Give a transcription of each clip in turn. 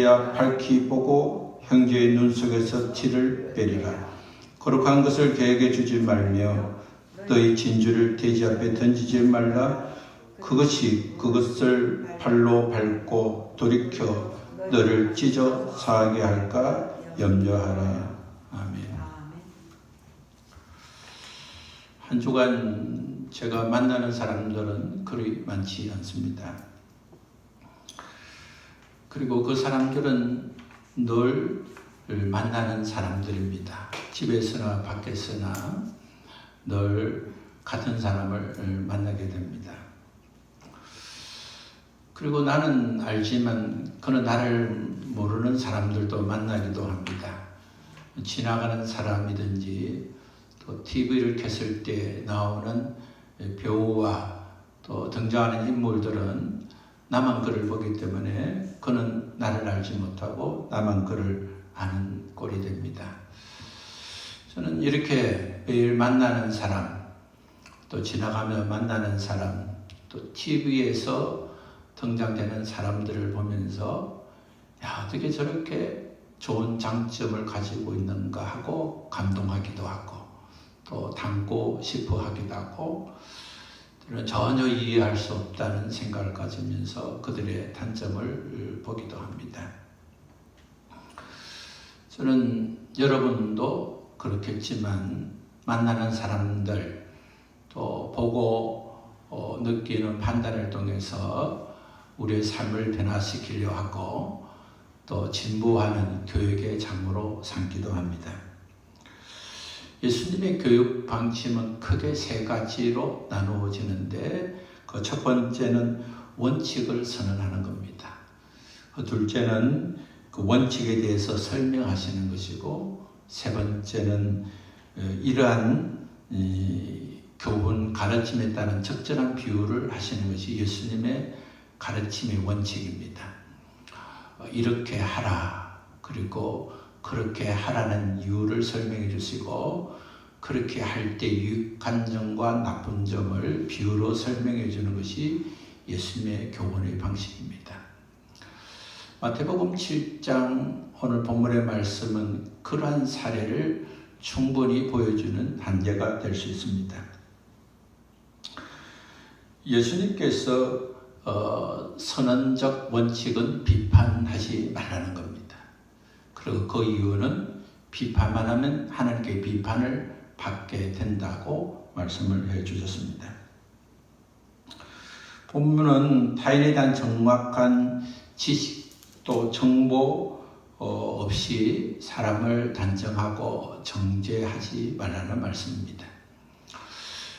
형제야 밝히 보고 형제의 눈 속에서 티를 빼리라. 거룩한 것을 개에게 주지 말며 너희 진주를 돼지 앞에 던지지 말라. 그것을 발로 밟고 돌이켜 너를 찢어 상하게 할까 염려하라. 아멘. 한 주간 제가 만나는 사람들은 그리 많지 않습니다. 그리고 그 사람들은 늘 만나는 사람들입니다. 집에서나 밖에서나 늘 같은 사람을 만나게 됩니다. 그리고 나는 알지만 그는 나를 모르는 사람들도 만나기도 합니다. 지나가는 사람이든지 또 TV를 켰을 때 나오는 배우와 또 등장하는 인물들은 나만 그를 보기 때문에 그는 나를 알지 못하고 나만 그를 아는 꼴이 됩니다. 저는 이렇게 매일 만나는 사람, 또 지나가며 만나는 사람, 또 TV에서 등장되는 사람들을 보면서 야, 어떻게 저렇게 좋은 장점을 가지고 있는가 하고 감동하기도 하고 또 닮고 싶어 하기도 하고 전혀 이해할 수 없다는 생각을 가지면서 그들의 단점을 보기도 합니다. 저는 여러분도 그렇겠지만 만나는 사람들 또 보고 느끼는 판단을 통해서 우리의 삶을 변화시키려 하고 또 진보하는 교육의 장으로 삼기도 합니다. 예수님의 교육 방침은 크게 세 가지로 나누어지는데 그 첫 번째는 원칙을 선언하는 겁니다. 그 둘째는 그 원칙에 대해서 설명하시는 것이고 세 번째는 이러한 교훈 가르침에 따른 적절한 비유를 하시는 것이 예수님의 가르침의 원칙입니다. 이렇게 하라, 그리고 그렇게 하라는 이유를 설명해 주시고 그렇게 할 때 유익한 점과 나쁜 점을 비유로 설명해 주는 것이 예수님의 교훈의 방식입니다. 마태복음 7장 오늘 본문의 말씀은 그러한 사례를 충분히 보여주는 한계가 될 수 있습니다. 예수님께서 선언적 원칙은 비판하지 말라는 겁니다. 그리고 그 이유는 비판만 하면 하나님께 비판을 받게 된다고 말씀을 해 주셨습니다. 본문은 타인에 대한 정확한 지식 또 정보 없이 사람을 단정하고 정죄하지 말라는 말씀입니다.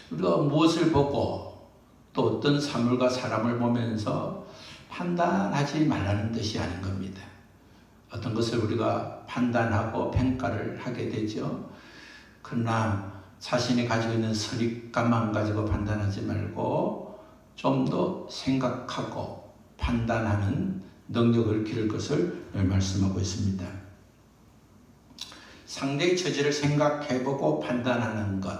우리가 무엇을 보고 또 어떤 사물과 사람을 보면서 판단하지 말라는 뜻이 아닌 겁니다. 어떤 것을 우리가 판단하고 평가를 하게 되죠. 그러나 자신이 가지고 있는 선입감만 가지고 판단하지 말고 좀 더 생각하고 판단하는 능력을 기를 것을 말씀하고 있습니다. 상대의 처지를 생각해보고 판단하는 것,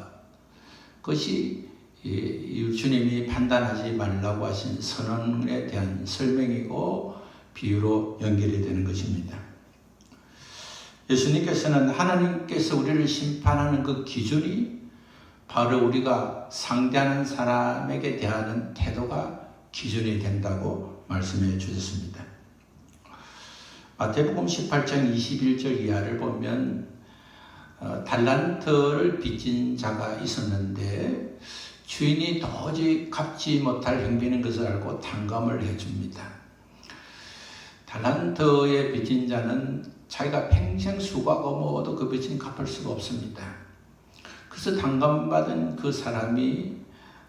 그것이 주님이 판단하지 말라고 하신 선언에 대한 설명이고 비유로 연결이 되는 것입니다. 예수님께서는 하나님께서 우리를 심판하는 그 기준이 바로 우리가 상대하는 사람에게 대하는 태도가 기준이 된다고 말씀해 주셨습니다. 마태복음 18장 21절 이하를 보면 달란트를 빚진 자가 있었는데 주인이 도저히 갚지 못할 형편인 것을 알고 탕감을 해줍니다. 달란트의 빚진 자는 자기가 평생 수고하고 모두 그 빚은 갚을 수가 없습니다. 그래서 탕감받은 그 사람이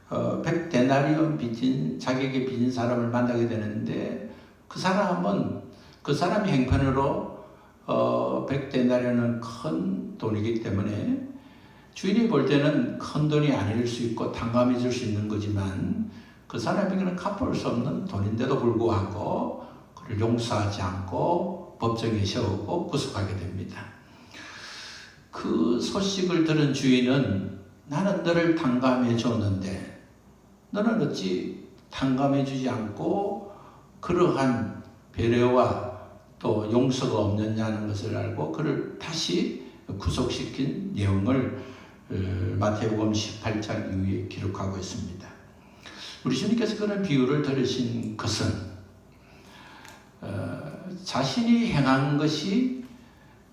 100데나리온 빚진 자기에게 빚진 사람을 만나게 되는데 그 사람은 그 사람의 형편으로 100데나리온은 큰 돈이기 때문에 주인이 볼 때는 큰 돈이 아닐 수 있고 탕감해 줄 수 있는 거지만 그 사람에게는 갚을 수 없는 돈인데도 불구하고 그를 용서하지 않고 법정에 세우고 구속하게 됩니다. 그 소식을 들은 주인은 나는 너를 탕감해 줬는데 너는 어찌 탕감해 주지 않고 그러한 배려와 또 용서가 없느냐는 것을 알고 그를 다시 구속시킨 내용을 마태복음 18장 이후에 기록하고 있습니다. 우리 주님께서 그런 비유를 들으신 것은 자신이 행한 것이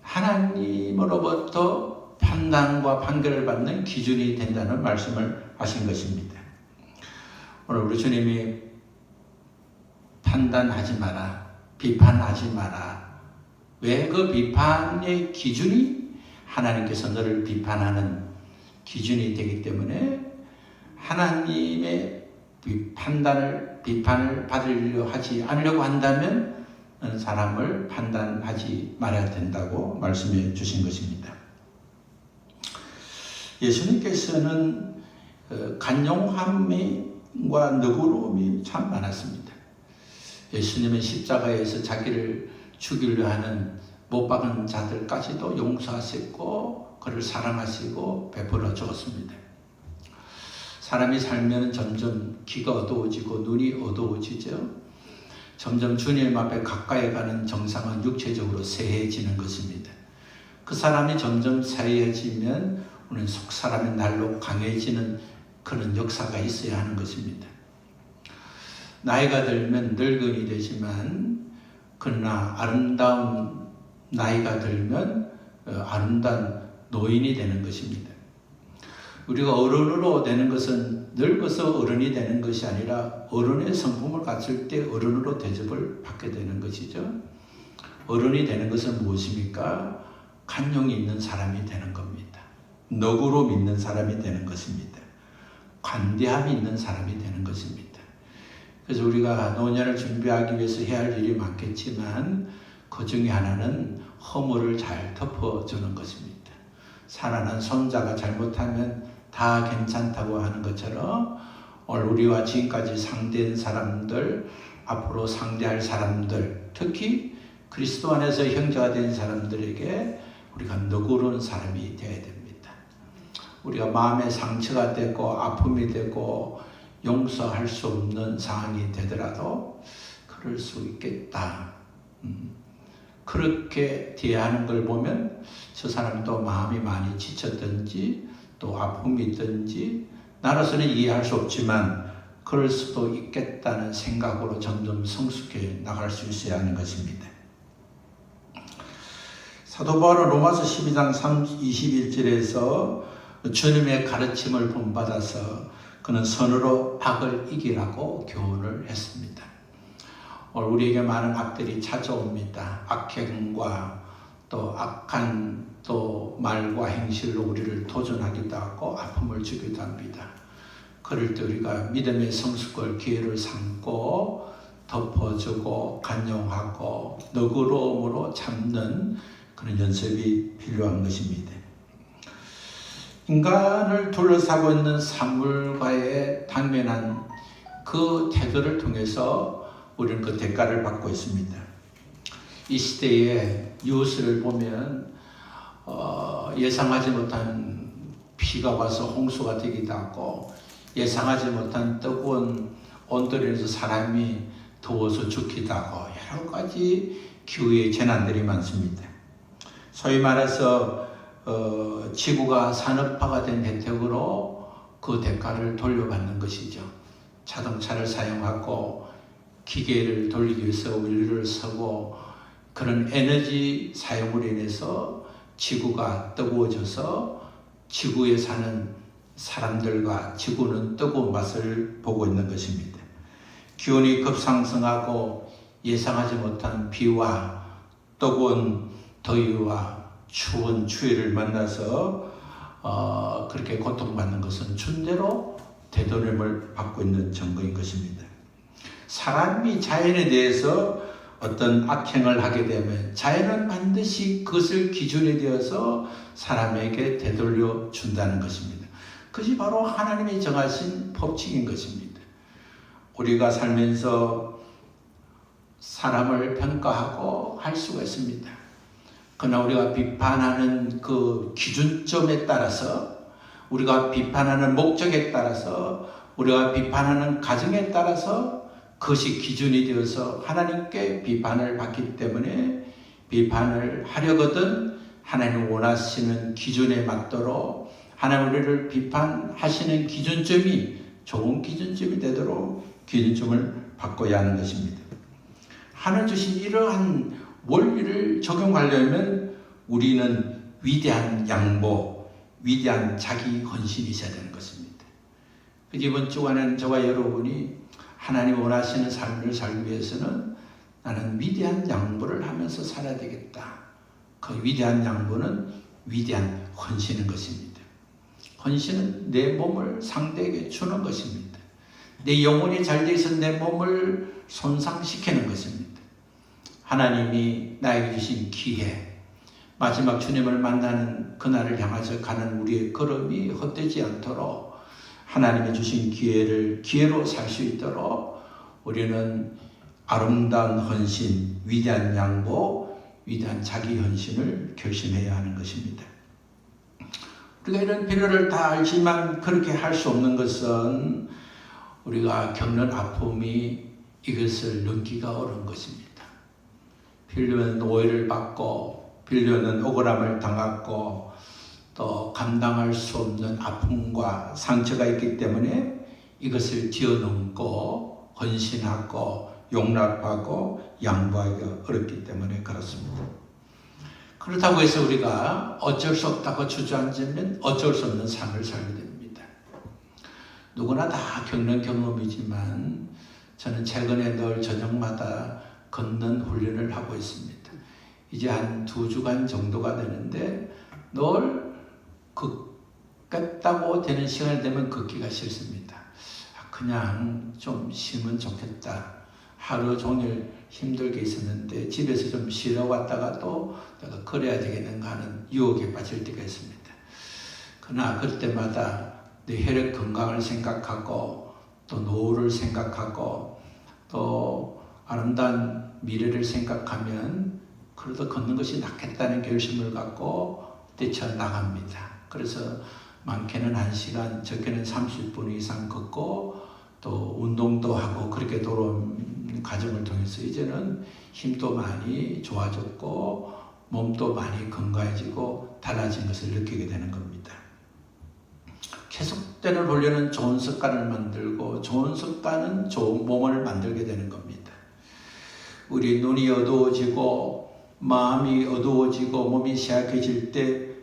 하나님으로부터 판단과 판결을 받는 기준이 된다는 말씀을 하신 것입니다. 오늘 우리 주님이 판단하지 마라, 비판하지 마라. 왜 그 비판의 기준이 하나님께서 너를 비판하는 기준이 되기 때문에 하나님의 비판을 받으려 하지 않으려고 한다면 사람을 판단하지 말아야 된다고 말씀해 주신 것입니다. 예수님께서는 간용함과 너그러움이 참 많았습니다. 예수님은 십자가에서 자기를 죽이려 하는 못 박은 자들까지도 용서하셨고 그를 사랑하시고 베풀어 주었습니다. 사람이 살면 점점 귀가 어두워지고 눈이 어두워지죠. 점점 주님 앞에 가까이 가는 정상은 육체적으로 새해지는 것입니다. 그 사람이 점점 새해지면 우리는 속 사람의 날로 강해지는 그런 역사가 있어야 하는 것입니다. 나이가 들면 늙은이 되지만 그러나 아름다운 나이가 들면 아름다운 노인이 되는 것입니다. 우리가 어른으로 되는 것은 늙어서 어른이 되는 것이 아니라 어른의 성품을 갖출 때 어른으로 대접을 받게 되는 것이죠. 어른이 되는 것은 무엇입니까? 간용이 있는 사람이 되는 겁니다. 너그러움 있는 사람이 되는 것입니다. 관대함이 있는 사람이 되는 것입니다. 그래서 우리가 노년을 준비하기 위해서 해야 할 일이 많겠지만 그 중에 하나는 허물을 잘 덮어주는 것입니다. 살아난 손자가 잘못하면 다 괜찮다고 하는 것처럼 오늘 우리와 지금까지 상대한 사람들, 앞으로 상대할 사람들, 특히 그리스도 안에서 형제가 된 사람들에게 우리가 너그러운 사람이 되어야 됩니다. 우리가 마음에 상처가 되고 아픔이 되고 용서할 수 없는 상황이 되더라도 그럴 수 있겠다. 그렇게 대하는 걸 보면 저 사람도 마음이 많이 지쳤든지 또 아픔이 있든지 나로서는 이해할 수 없지만 그럴 수도 있겠다는 생각으로 점점 성숙해 나갈 수 있어야 하는 것입니다. 사도 바울은 로마서 12장 21절에서 주님의 가르침을 본받아서 그는 선으로 악을 이기라고 교훈을 했습니다. 오늘 우리에게 많은 악들이 찾아옵니다. 악행과 또 악한 또 말과 행실로 우리를 도전하기도 하고 아픔을 주기도 합니다. 그럴 때 우리가 믿음의 성숙을 기회를 삼고 덮어주고 간용하고 너그러움으로 참는 그런 연습이 필요한 것입니다. 인간을 둘러싸고 있는 사물과의 당면한 그 태도를 통해서 우리는 그 대가를 받고 있습니다. 이 시대에 뉴스를 보면 예상하지 못한 비가 와서 홍수가 되기도 하고 예상하지 못한 뜨거운 온도로 인해서 사람이 더워서 죽기도 하고 여러 가지 기후의 재난들이 많습니다. 소위 말해서 지구가 산업화가 된 혜택으로 그 대가를 돌려받는 것이죠. 자동차를 사용하고 기계를 돌리기 위해서 원료를 쓰고 그런 에너지 사용으로 인해서 지구가 뜨거워져서 지구에 사는 사람들과 지구는 뜨거운 맛을 보고 있는 것입니다. 기온이 급상승하고 예상하지 못한 비와 뜨거운 더위와 추운 추위를 만나서 그렇게 고통받는 것은 준대로 되돌림을 받고 있는 증거인 것입니다. 사람이 자연에 대해서 어떤 악행을 하게 되면 자연은 반드시 그것을 기준이 되어서 사람에게 되돌려 준다는 것입니다. 그것이 바로 하나님이 정하신 법칙인 것입니다. 우리가 살면서 사람을 평가하고 할 수가 있습니다. 그러나 우리가 비판하는 그 기준점에 따라서 우리가 비판하는 목적에 따라서 우리가 비판하는 가정에 따라서 그것이 기준이 되어서 하나님께 비판을 받기 때문에 비판을 하려거든 하나님 원하시는 기준에 맞도록 하나님 우리를 비판하시는 기준점이 좋은 기준점이 되도록 기준점을 바꿔야 하는 것입니다. 하나님 주신 이러한 원리를 적용하려면 우리는 위대한 양보, 위대한 자기 헌신이 있어야 되는 것입니다. 이번 주간에는 저와 여러분이 하나님 원하시는 삶을 살기 위해서는 나는 위대한 양보를 하면서 살아야 되겠다. 그 위대한 양보는 위대한 헌신인 것입니다. 헌신은 내 몸을 상대에게 주는 것입니다. 내 영혼이 잘 되어 있어 내 몸을 손상시키는 것입니다. 하나님이 나에게 주신 기회, 마지막 주님을 만나는 그날을 향해서 가는 우리의 걸음이 헛되지 않도록 하나님이 주신 기회를 기회로 살 수 있도록 우리는 아름다운 헌신, 위대한 양보, 위대한 자기 헌신을 결심해야 하는 것입니다. 우리가 이런 필요를 다 알지만 그렇게 할 수 없는 것은 우리가 겪는 아픔이 이것을 넘기가 어려운 것입니다. 필요는 오해를 받고 필요는 억울함을 당하고 또 감당할 수 없는 아픔과 상처가 있기 때문에 이것을 뛰어넘고 헌신하고 용납하고 양보하기가 어렵기 때문에 그렇습니다. 그렇다고 해서 우리가 어쩔 수 없다고 주저앉으면 어쩔 수 없는 삶을 살게 됩니다. 누구나 다 겪는 경험이지만 저는 최근에 늘 저녁마다 걷는 훈련을 하고 있습니다. 이제 한 2주간 정도가 되는데 늘 걷겠다고 되는 시간이 되면 걷기가 싫습니다. 그냥 좀 쉬면 좋겠다. 하루 종일 힘들게 있었는데 집에서 좀 쉬러 왔다가 또 내가 걸어야 되겠는가 하는 유혹에 빠질 때가 있습니다. 그러나 그럴 때마다 내 혈액 건강을 생각하고 또 노후를 생각하고 또 아름다운 미래를 생각하면 그래도 걷는 것이 낫겠다는 결심을 갖고 뛰쳐나갑니다. 그래서 많게는 1시간, 적게는 30분 이상 걷고 또 운동도 하고 그렇게 돌아온 과정을 통해서 이제는 힘도 많이 좋아졌고 몸도 많이 건강해지고 달라진 것을 느끼게 되는 겁니다. 계속되는 훈련은 좋은 습관을 만들고 좋은 습관은 좋은 몸을 만들게 되는 겁니다. 우리 눈이 어두워지고 마음이 어두워지고 몸이 쇠약해질 때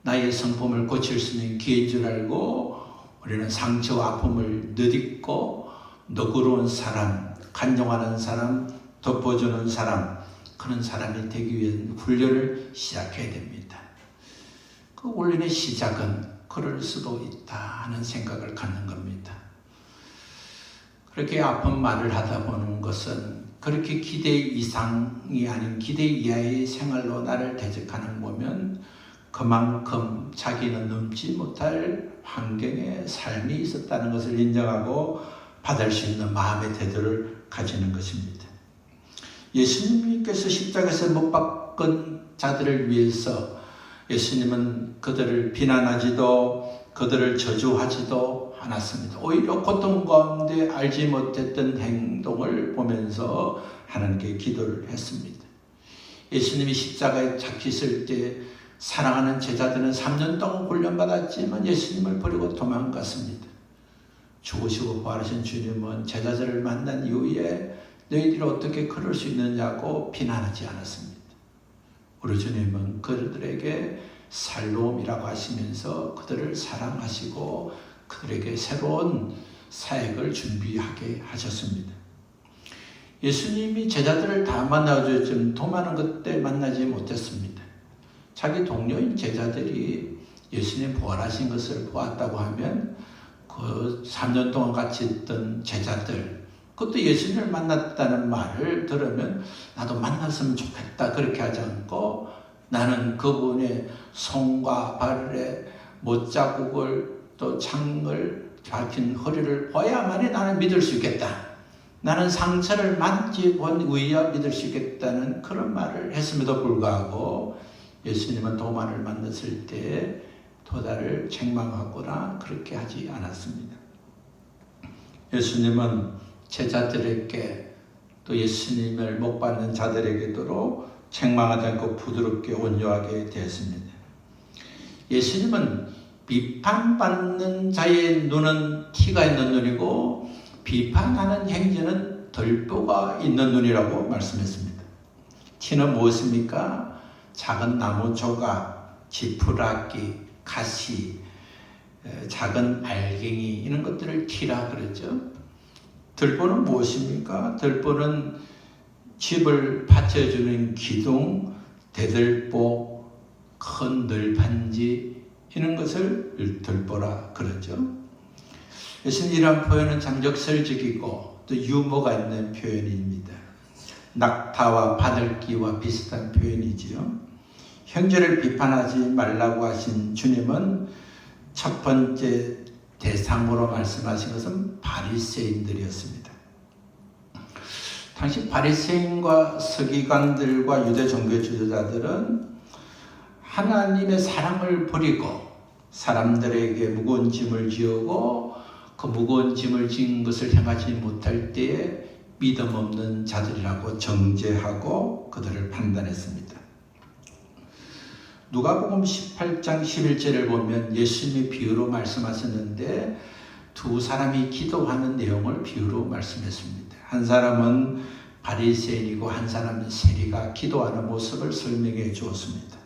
나의 성품을 고칠 수 있는 기회인 줄 알고 우리는 상처와 아픔을 느딛고 너그러운 사람, 간용하는 사람, 덮어주는 사람, 그런 사람이 되기 위한 훈련을 시작해야 됩니다. 그 훈련의 시작은 그럴 수도 있다 하는 생각을 갖는 겁니다. 그렇게 아픈 말을 하다 보는 것은 그렇게 기대 이상이 아닌 기대 이하의 생활로 나를 대적하는 보면 그만큼 자기는 넘지 못할 환경에 삶이 있었다는 것을 인정하고 받을 수 있는 마음의 태도를 가지는 것입니다. 예수님께서 십자가에서 못 박은 자들을 위해서 예수님은 그들을 비난하지도 그들을 저주하지도 않았습니다. 오히려 고통 가운데 알지 못했던 행동을 보면서 하나님께 기도를 했습니다. 예수님이 십자가에 잡히실 때 사랑하는 제자들은 3년 동안 훈련받았지만 예수님을 버리고 도망갔습니다. 죽으시고 부활하신 주님은 제자들을 만난 이후에 너희들이 어떻게 그럴 수 있느냐고 비난하지 않았습니다. 우리 주님은 그들에게 살로움이라고 하시면서 그들을 사랑하시고 그들에게 새로운 사역을 준비하게 하셨습니다. 예수님이 제자들을 다 만나줬지만 더 많은 그때 만나지 못했습니다. 자기 동료인 제자들이 예수님 부활하신 것을 보았다고 하면 그 3년 동안 같이 있던 제자들, 그것도 예수님을 만났다는 말을 들으면 나도 만났으면 좋겠다 그렇게 하지 않고 나는 그분의 손과 발에 못자국을 또 창을 박힌 허리를 봐야만이 나는 믿을 수 있겠다. 나는 상처를 만져본 위야 믿을 수 있겠다는 그런 말을 했음에도 불구하고 예수님은 도마를 만났을 때 도다를 책망하거나 그렇게 하지 않았습니다. 예수님은 제자들에게 또 예수님을 못 받는 자들에게도 책망하지 않고 부드럽게 온유하게 되었습니다. 예수님은 비판받는 자의 눈은 티가 있는 눈이고 비판하는 행제는 덜보가 있는 눈이라고 말씀했습니다. 티는 무엇입니까? 작은 나무 조각, 지푸라기, 가시, 작은 알갱이 이런 것들을 티라 그러죠. 들보는 무엇입니까? 들보는 집을 받쳐주는 기둥, 대들보, 큰 널판지 이런 것을 들보라 그러죠. 예수님 이러한 표현은 참 역설적이고 또 유머가 있는 표현입니다. 낙타와 바늘기와 비슷한 표현이지요. 형제를 비판하지 말라고 하신 주님은 첫 번째 대상으로 말씀하신 것은 바리새인들이었습니다. 당시 바리새인과 서기관들과 유대 종교 지도자들은 하나님의 사랑을 버리고 사람들에게 무거운 짐을 지우고 그 무거운 짐을 지은 것을 행하지 못할 때에 믿음 없는 자들이라고 정죄하고 그들을 판단했습니다. 누가복음 18장 11절을 보면 예수님이 비유로 말씀하셨는데 두 사람이 기도하는 내용을 비유로 말씀했습니다. 한 사람은 바리새인이고 한 사람은 세리가 기도하는 모습을 설명해 주었습니다.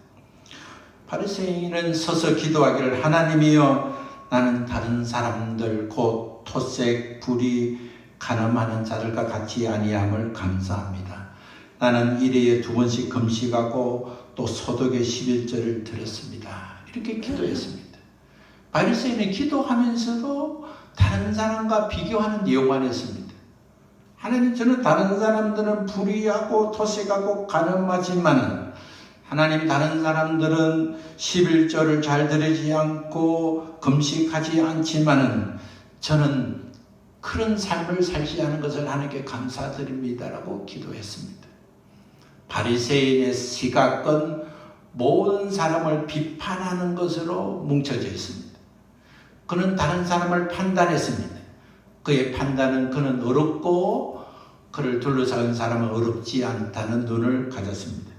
바리새인은 서서 기도하기를 하나님이여 나는 다른 사람들 곧 토색, 불의, 가늠하는 자들과 같이 아니함을 감사합니다. 나는 일회에 2번씩 금식하고 또 소득의 11절을 드렸습니다. 이렇게 기도했습니다. 바리새인은 기도하면서도 다른 사람과 비교하는 내용만 했습니다. 하나님 저는 다른 사람들은 불의하고 토색하고 가늠하지만은 하나님 다른 사람들은 11절을 잘 드리지 않고 금식하지 않지만은 저는 그런 삶을 살지 않은 것을 하나님께 감사드립니다라고 기도했습니다. 바리새인의 시각은 모든 사람을 비판하는 것으로 뭉쳐져 있습니다. 그는 다른 사람을 판단했습니다. 그의 판단은 그는 어렵고 그를 둘러싸은 사람은 어렵지 않다는 눈을 가졌습니다.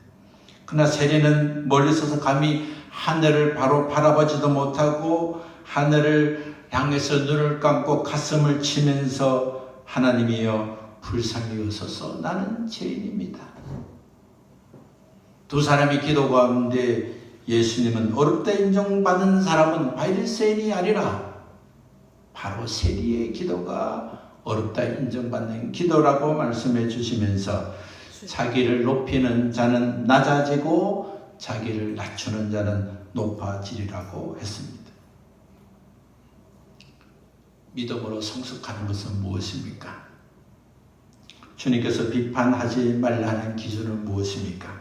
그러나 세리는 멀리 서서 감히 하늘을 바로 바라보지도 못하고 하늘을 향해서 눈을 감고 가슴을 치면서 하나님이여 불쌍히 여소서 나는 죄인입니다. 두 사람이 기도 가운데 예수님은 어렵다 인정받는 사람은 바리새인이 아니라 바로 세리의 기도가 어렵다 인정받는 기도라고 말씀해 주시면서 자기를 높이는 자는 낮아지고 자기를 낮추는 자는 높아지리라고 했습니다. 믿음으로 성숙하는 것은 무엇입니까? 주님께서 비판하지 말라는 기준은 무엇입니까?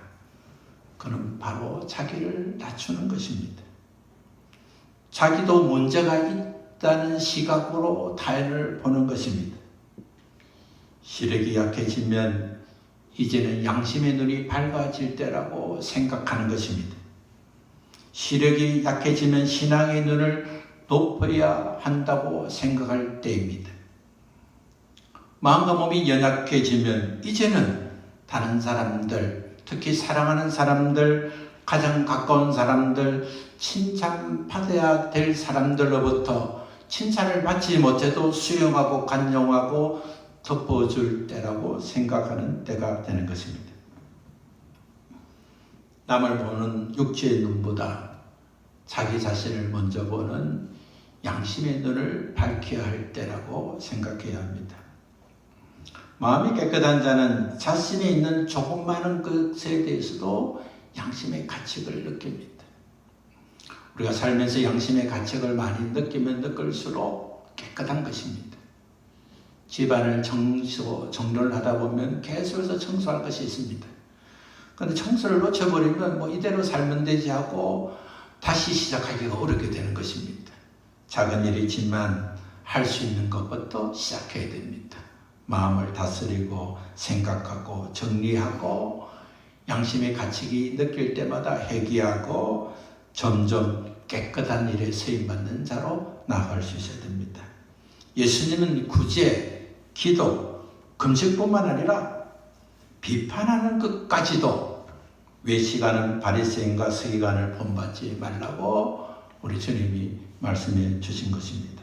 그는 바로 자기를 낮추는 것입니다. 자기도 문제가 있다는 시각으로 타인을 보는 것입니다. 시력이 약해지면 이제는 양심의 눈이 밝아질 때라고 생각하는 것입니다. 시력이 약해지면 신앙의 눈을 높여야 한다고 생각할 때입니다. 마음과 몸이 연약해지면 이제는 다른 사람들, 특히 사랑하는 사람들, 가장 가까운 사람들, 칭찬받아야 될 사람들로부터 칭찬을 받지 못해도 수용하고 간용하고 덮어줄 때라고 생각하는 때가 되는 것입니다. 남을 보는 육체의 눈보다 자기 자신을 먼저 보는 양심의 눈을 밝혀야 할 때라고 생각해야 합니다. 마음이 깨끗한 자는 자신에 있는 조금 많은 것에 대해서도 양심의 가책을 느낍니다. 우리가 살면서 양심의 가책을 많이 느끼면 느낄수록 깨끗한 것입니다. 집안을 정돈을 하다 보면 계속해서 청소할 것이 있습니다. 그런데 청소를 놓쳐버리면 이대로 살면 되지 하고 다시 시작하기가 어렵게 되는 것입니다. 작은 일이지만 할 수 있는 것부터 시작해야 됩니다. 마음을 다스리고 생각하고 정리하고 양심의 가책이 느낄 때마다 회개하고 점점 깨끗한 일에 쓰임받는 자로 나아갈 수 있어야 됩니다. 예수님은 구제, 기도, 금식뿐만 아니라 비판하는 것까지도 외식하는 바리새인과 서기관을 본받지 말라고 우리 주님이 말씀해 주신 것입니다.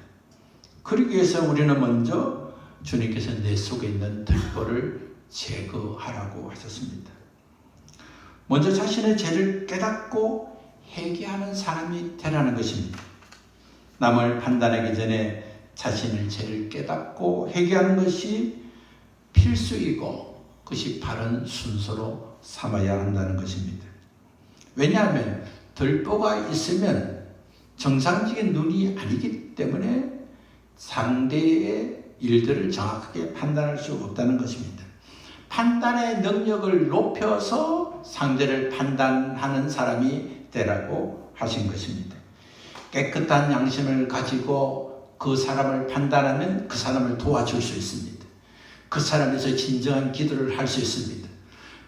그러기 위해서 우리는 먼저 주님께서 내 속에 있는 들보를 제거하라고 하셨습니다. 먼저 자신의 죄를 깨닫고 회개하는 사람이 되라는 것입니다. 남을 판단하기 전에 자신의 죄를 깨닫고 회개하는 것이 필수이고 그것이 바른 순서로 삼아야 한다는 것입니다. 왜냐하면 들보가 있으면 정상적인 눈이 아니기 때문에 상대의 일들을 정확하게 판단할 수 없다는 것입니다. 판단의 능력을 높여서 상대를 판단하는 사람이 되라고 하신 것입니다. 깨끗한 양심을 가지고 그 사람을 판단하면 그 사람을 도와줄 수 있습니다. 그 사람에서 진정한 기도를 할 수 있습니다.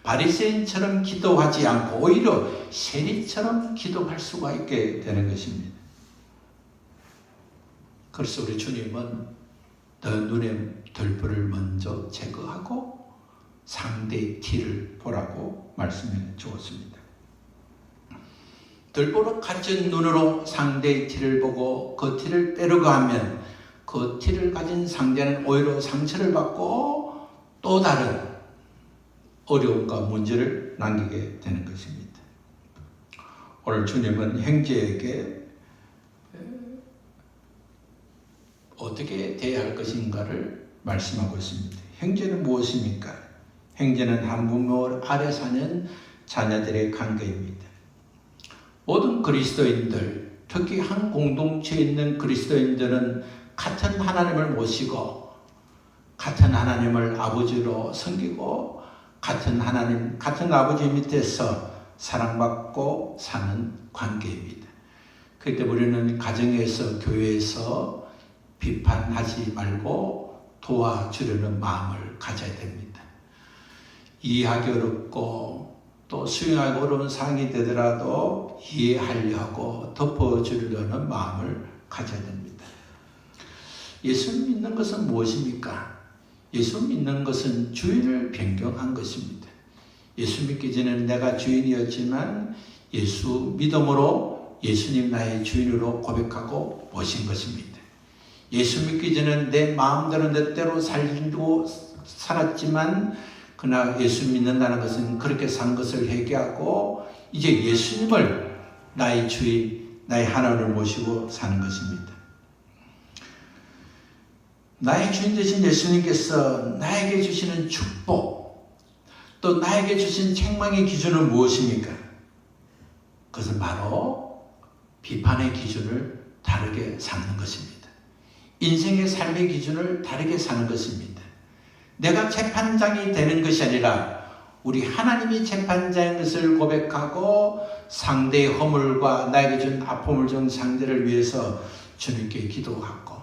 바리새인처럼 기도하지 않고 오히려 세리처럼 기도할 수가 있게 되는 것입니다. 그래서 우리 주님은 너 눈의 들보를 먼저 제거하고 상대의 티를 보라고 말씀해 주었습니다. 들보로 가진 눈으로 상대의 티를 보고 그 티를 빼려고 하면 그 티를 가진 상대는 오히려 상처를 받고 또 다른 어려움과 문제를 남기게 되는 것입니다. 오늘 주님은 형제에게 어떻게 대해야 할 것인가를 말씀하고 있습니다. 형제는 무엇입니까? 형제는 한 부모 아래 사는 자녀들의 관계입니다. 모든 그리스도인들, 특히 한 공동체에 있는 그리스도인들은 같은 하나님을 모시고 같은 하나님을 아버지로 섬기고 같은 하나님, 같은 아버지 밑에서 사랑받고 사는 관계입니다. 그때 우리는 가정에서, 교회에서 비판하지 말고 도와주려는 마음을 가져야 됩니다. 이해하기 어렵고 또 수용하기 어려운 상황이 되더라도 이해하려고 덮어주려는 마음을 가져야 됩니다. 예수 믿는 것은 무엇입니까? 예수 믿는 것은 주인을 변경한 것입니다. 예수 믿기 전에는 내가 주인이었지만 예수 믿음으로 예수님 나의 주인으로 고백하고 모신 것입니다. 예수 믿기 전에는 내 마음대로 내 때로 살고 살았지만 그러나 예수 믿는다는 것은 그렇게 산 것을 회개하고 이제 예수님을 나의 주인, 나의 하나님을 모시고 사는 것입니다. 나의 주인 되신 예수님께서 나에게 주시는 축복, 또 나에게 주신 책망의 기준은 무엇입니까? 그것은 바로 비판의 기준을 다르게 삼는 것입니다. 인생의 삶의 기준을 다르게 사는 것입니다. 내가 재판장이 되는 것이 아니라 우리 하나님이 재판장인 것을 고백하고 상대의 허물과 나에게 준 아픔을 준 상대를 위해서 주님께 기도하고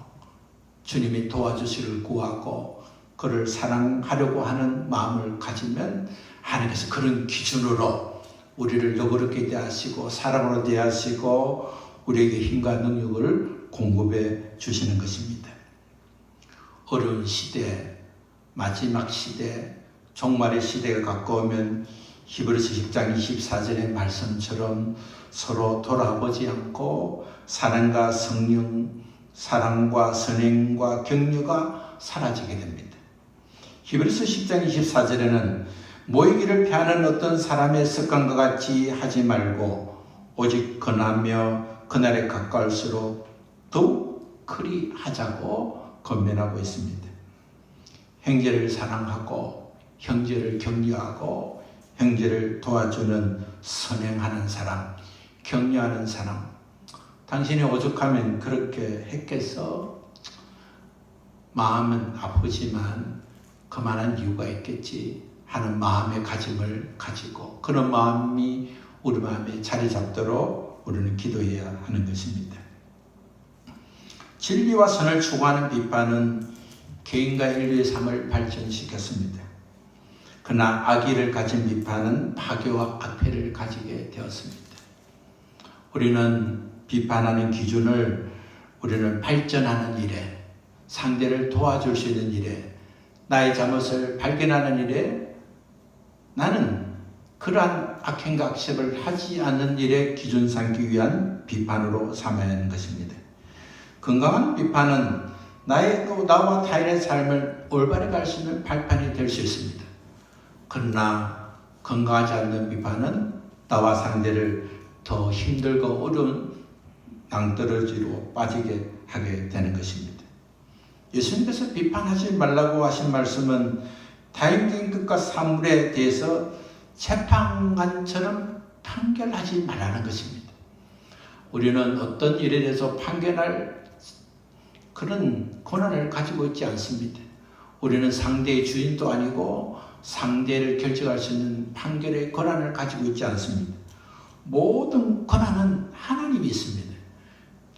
주님이 도와주시기를 구하고 그를 사랑하려고 하는 마음을 가지면 하나님께서 그런 기준으로 우리를 너그럽게 대하시고 사랑으로 대하시고 우리에게 힘과 능력을 공급해 주시는 것입니다. 어려운 시대, 마지막 시대, 종말의 시대가 가까우면 히브리서 10장 24절의 말씀처럼 서로 돌아보지 않고 사랑과 성령, 사랑과 선행과 격려가 사라지게 됩니다. 히브리서 10장 24절에는 모이기를 피하는 어떤 사람의 습관과 같이 하지 말고 오직 권하며 그날에 가까울수록 더욱 그리 하자고 권면하고 있습니다. 형제를 사랑하고 형제를 격려하고 형제를 도와주는 선행하는 사람, 격려하는 사람, 당신이 오죽하면 그렇게 했겠어? 마음은 아프지만 그만한 이유가 있겠지 하는 마음의 가짐을 가지고 그런 마음이 우리 마음에 자리 잡도록 우리는 기도해야 하는 것입니다. 진리와 선을 추구하는 비판은 개인과 인류의 삶을 발전시켰습니다. 그러나 악의를 가진 비판은 파괴와 악폐를 가지게 되었습니다. 우리는 비판하는 기준을 우리는 발전하는 일에, 상대를 도와줄 수 있는 일에, 나의 잘못을 발견하는 일에 나는 그러한 악행과 악습을 하지 않는 일에 기준 삼기 위한 비판으로 삼아야 하는 것입니다. 건강한 비판은 나와 타인의 삶을 올바르게 갈 수 있는 발판이 될 수 있습니다. 그러나 건강하지 않는 비판은 나와 상대를 더 힘들고 어려운 낭떠러지로 빠지게 하게 되는 것입니다. 예수님께서 비판하지 말라고 하신 말씀은 타인적인 것과 사물에 대해서 재판관처럼 판결하지 말라는 것입니다. 우리는 어떤 일에 대해서 판결할 그런 권한을 가지고 있지 않습니다. 우리는 상대의 주인도 아니고 상대를 결정할 수 있는 판결의 권한을 가지고 있지 않습니다. 모든 권한은 하나님이 있습니다.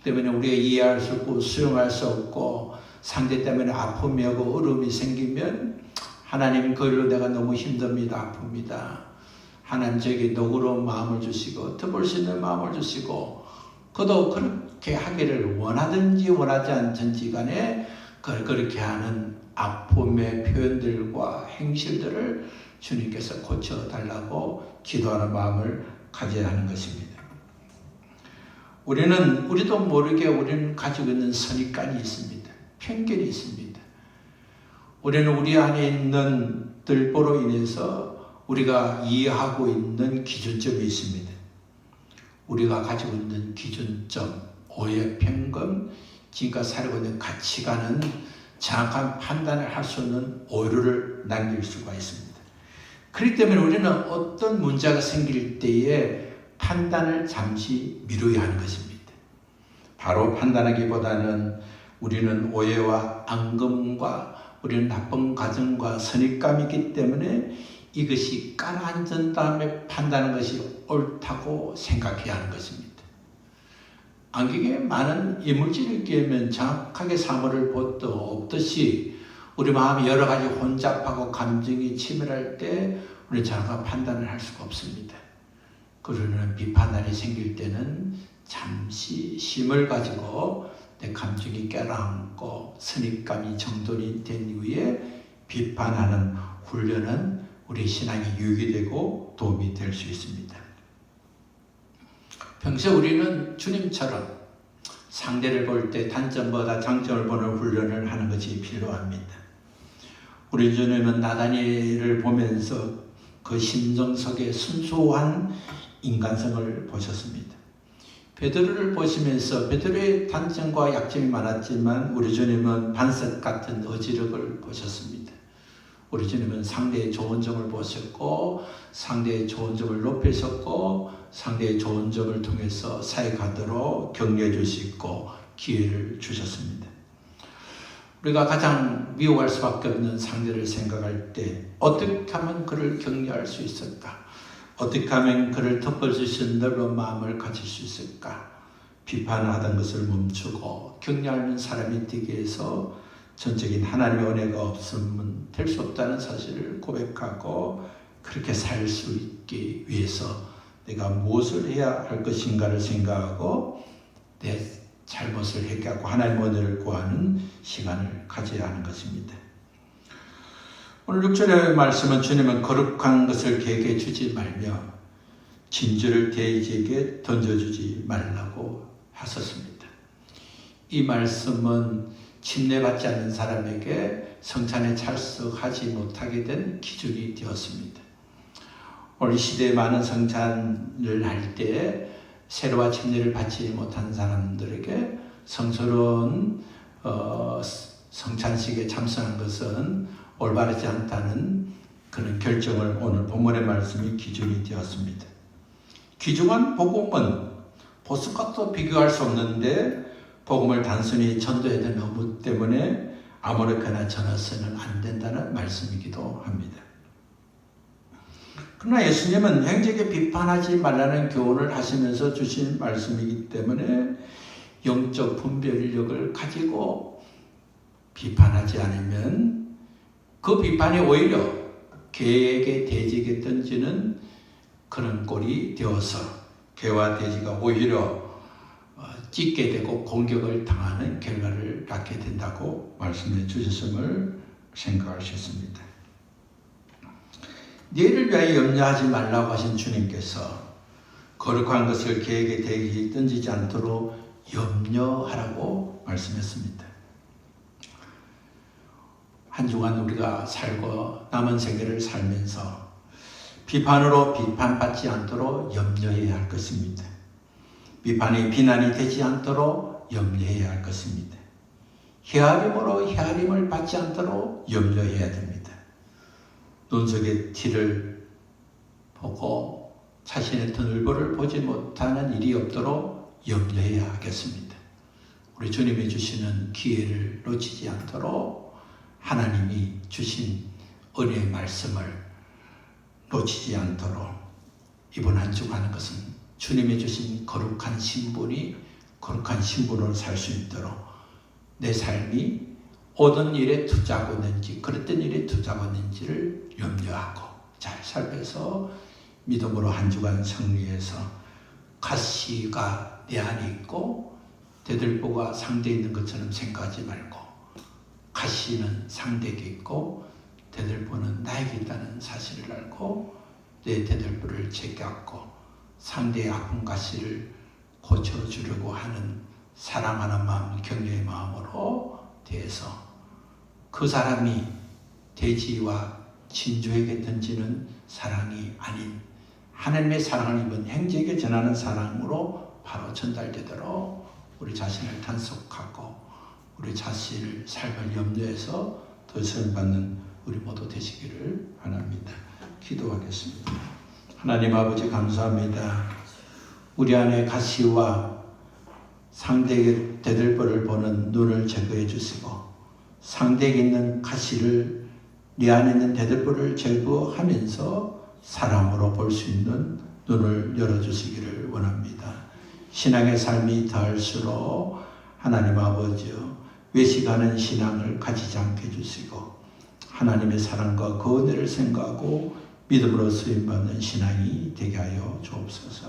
때문에 우리가 이해할 수 없고 수용할 수 없고 상대 때문에 아픔이 하고 어려움이 생기면 하나님 그 일로 내가 너무 힘듭니다. 아픕니다. 하나님 저에게 너그러운 마음을 주시고 더 볼 수 있는 마음을 주시고 그도 그렇게 하기를 원하든지 원하지 않든지 간에 그렇게 하는 아픔의 표현들과 행실들을 주님께서 고쳐달라고 기도하는 마음을 가져야 하는 것입니다. 우리도 모르게 우리는 가지고 있는 선입관이 있습니다. 편견이 있습니다. 우리는 우리 안에 있는 들보로 인해서 우리가 이해하고 있는 기준점이 있습니다. 우리가 가지고 있는 기준점, 오해, 편견, 지금까지 살고 있는 가치관은 정확한 판단을 할 수 없는 오류를 남길 수가 있습니다. 그렇기 때문에 우리는 어떤 문제가 생길 때에 판단을 잠시 미루어야 하는 것입니다. 바로 판단하기보다는 우리는 오해와 앙금과 우리는 나쁜 가정과 선입감이기 때문에 이것이 깔아앉은 다음에 판단하는 것이 옳다고 생각해야 하는 것입니다. 안경에 많은 이물질을 끼우면 정확하게 사물을 볼 수 없듯이 우리 마음이 여러 가지 혼잡하고 감정이 치밀할 때 우리는 정확한 판단을 할 수가 없습니다. 그러는 비판날이 생길 때는 잠시 힘을 가지고 내 감정이 껴안고 선입감이 정돈이 된 이후에 비판하는 훈련은 우리 신앙에 유익이 되고 도움이 될 수 있습니다. 평소에 우리는 주님처럼 상대를 볼 때 단점보다 장점을 보는 훈련을 하는 것이 필요합니다. 우리 주님은 나다니엘을 보면서 그 심정 속에 순수한 인간성을 보셨습니다. 베드로를 보시면서 베드로의 단점과 약점이 많았지만 우리 주님은 반석 같은 어지력을 보셨습니다. 우리 주님은 상대의 좋은 점을 보셨고 상대의 좋은 점을 높이셨고 상대의 좋은 점을 통해서 사역하도록 격려해 주시고 기회를 주셨습니다. 우리가 가장 미워할 수밖에 없는 상대를 생각할 때 어떻게 하면 그를 격려할 수 있을까? 어떻게 하면 그를 덮어줄 수 있는 넓은 마음을 가질 수 있을까? 비판하던 것을 멈추고 격려하는 사람이 되기 위해서 전적인 하나님의 은혜가 없으면 될 수 없다는 사실을 고백하고 그렇게 살 수 있기 위해서 내가 무엇을 해야 할 것인가를 생각하고 내 잘못을 회개하고 하나님의 은혜를 구하는 시간을 가져야 하는 것입니다. 오늘 6절의 말씀은 주님은 거룩한 것을 개에게 주지 말며 진주를 돼지에게 던져주지 말라고 하셨습니다. 이 말씀은 침례받지 않는 사람에게 성찬에 참석하지 못하게 된 기준이 되었습니다. 오늘 시대에 많은 성찬을 할 때 세례와 침례를 받지 못한 사람들에게 성스러운 성찬식에 참석한 것은 올바르지 않다는 그런 결정을 오늘 본문의 말씀이 기준이 되었습니다. 귀중한 복음은 보석과도 비교할 수 없는데 복음을 단순히 전도해야 되는 의무 때문에 아무렇게나 전해서는 안 된다는 말씀이기도 합니다. 그러나 예수님은 행적에 비판하지 말라는 교훈을 하시면서 주신 말씀이기 때문에 영적 분별력을 가지고 비판하지 않으면 그 비판이 오히려 개에게 돼지에게 던지는 그런 꼴이 되어서 개와 돼지가 오히려 찢게 되고 공격을 당하는 결과를 낳게 된다고 말씀해 주셨음을 생각하셨습니다. 내일을 위하여 염려하지 말라고 하신 주님께서 거룩한 것을 계획에 대기 던지지 않도록 염려하라고 말씀했습니다. 한 주간 우리가 살고 남은 생애를 살면서 비판으로 비판받지 않도록 염려해야 할 것입니다. 비판이 비난이 되지 않도록 염려해야 할 것입니다. 헤아림으로 헤아림을 받지 않도록 염려해야 됩니다. 눈 속의 티를 보고 자신의 드늘보를 보지 못하는 일이 없도록 염려해야 하겠습니다. 우리 주님이 주시는 기회를 놓치지 않도록 하나님이 주신 은혜의 말씀을 놓치지 않도록 이번 한 주간의 것은 주님이 주신 거룩한 신분으로 살 수 있도록 내 삶이 오던 일에 투자하고있는지 그랬던 일에 투자하고있는지를 염려하고 잘 살펴서 믿음으로 한 주간 승리해서 가시가 내 안에 있고 대들보가 상대에 있는 것처럼 생각하지 말고 가시는 상대에게 있고 대들보는 나에게 있다는 사실을 알고 내 대들보를 제껴안고 상대의 아픈 가시를 고쳐주려고 하는 사랑하는 마음, 격려의 마음으로 대해서 그 사람이 돼지와 진주에게 던지는 사랑이 아닌 하나님의 사랑을 입은 형제에게 전하는 사랑으로 바로 전달되도록 우리 자신을 단속하고 우리 자신을 삶을 염려해서 더 쓰임받는 우리 모두 되시기를 바랍니다. 기도하겠습니다. 하나님 아버지 감사합니다. 우리 안에 가시와 상대에게 대들보를 보는 눈을 제거해 주시고 상대에게 있는 가시를 네 안에 있는 대들보를 제거하면서 사랑으로 볼 수 있는 눈을 열어주시기를 원합니다. 신앙의 삶이 더할수록 하나님 아버지여 외식하는 신앙을 가지지 않게 해주시고 하나님의 사랑과 그 은혜를 생각하고 믿음으로 쓰임받는 신앙이 되게 하여 주옵소서.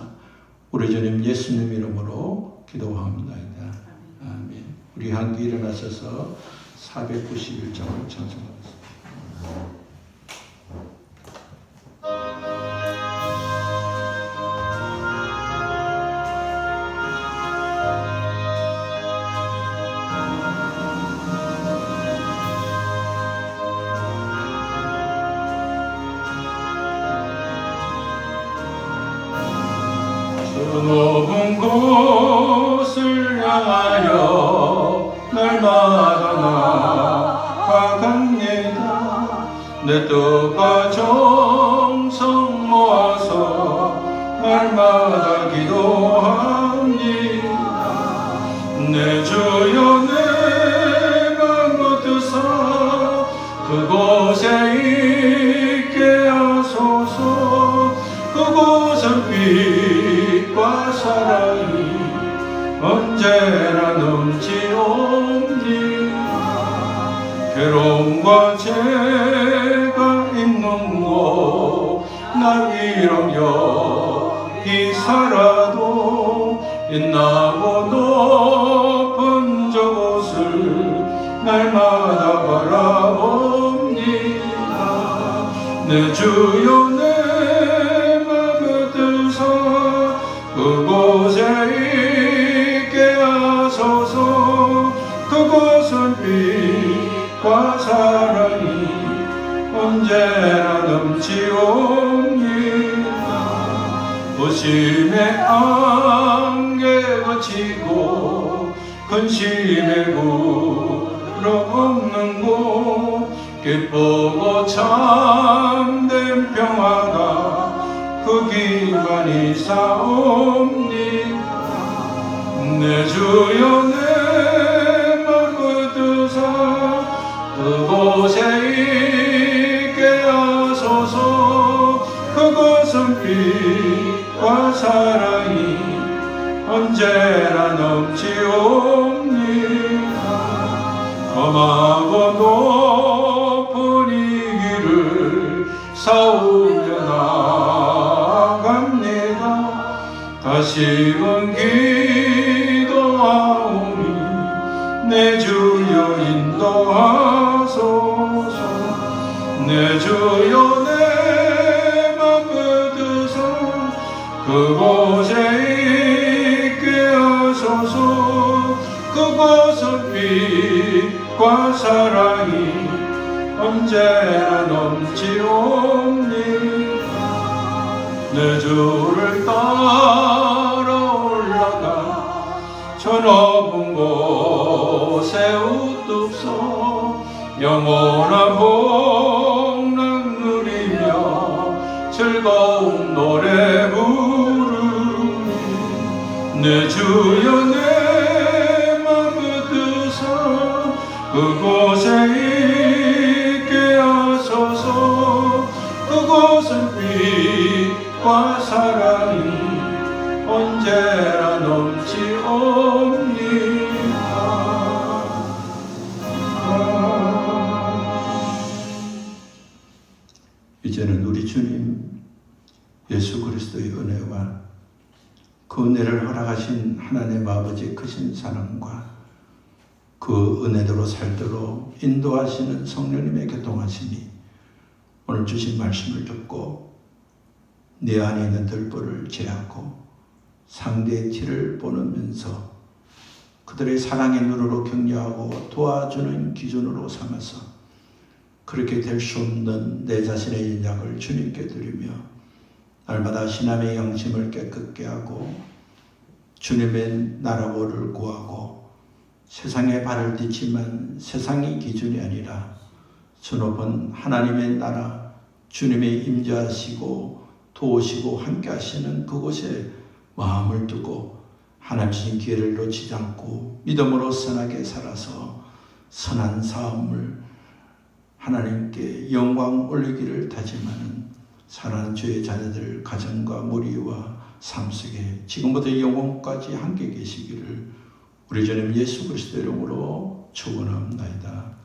우리 주님 예수님 이름으로 기도합니다. 아멘. 우리 함께 일어나셔서 491장을 찬송하겠습니다. 높은 곳을 향하여 날마다 나아갑니다. 내 뜻과 정성 모아서 날마다 기도합니다. 내 주여 내 맘 얻으사 그곳에 있게 하소서. 그곳은 빛과 사랑이 언제나 넘치옵니다. 괴로움과 죄가 있는 곳 나 위로 여기 살아도 빛나고 높은 저곳을 날마다 바라봅니다. 내 주여 내 맘을 드사 그곳에 있게 하소서. 그곳은 빛과 사랑이 언제나 넘치옵니다. 부심의 안개 거치고 근심의 구름 없는 곳 기쁘고 참된 평화가 그 기반이 사옵니다. 내 주여 내 맘을 드사 그곳에 있게 하소서. 그곳은 빛과 사랑이 언제나 넘치옵니다. 험하고 높은 이 길을 싸우며 나아갑니다. 다시금 기도하오니 내 주여 인도하소서. 내 주여 내 맘 붙드사 그곳에 있게 하소서. 그곳은 빛과 사랑이 언제나 넘치옵니다. 내 주를 따라 올라가 저 높은 곳에 우뚝서 영원한 복락 누리며 즐거운 노래 부르니 내 주여 내 맘 붙드사 그곳에 있게 하소서. 그곳은 빛과 사랑이 언제나 넘치옵니다. 이제는 우리 주님 예수 그리스도의 은혜와 그 은혜를 허락하신 하나님 아버지의 크신 사랑과 그 은혜대로 살도록 인도하시는 성령님의 교통하심이 오늘 주신 말씀을 듣고 내 안에 있는 들보를 제하고 상대의 티를 보면서 그들의 사랑의 눈으로 격려하고 도와주는 기준으로 삼아서 그렇게 될 수 없는 내 자신의 인약을 주님께 드리며 날마다 신앙의 양심을 깨끗게 하고 주님의 나라보를 구하고 세상에 발을 딛지만 세상이 기준이 아니라 저 높은 하나님의 나라 주님의 임재하시고 도우시고 함께 하시는 그곳에 마음을 두고 하나님 주신 기회를 놓치지 않고 믿음으로 선하게 살아서 선한 삶을 하나님께 영광 올리기를 다짐하는 사랑하는 주의 자녀들 가정과 무리와 삶 속에 지금부터 영원까지 함께 계시기를 우리 주님 예수 그리스도 이름으로 축원합니다.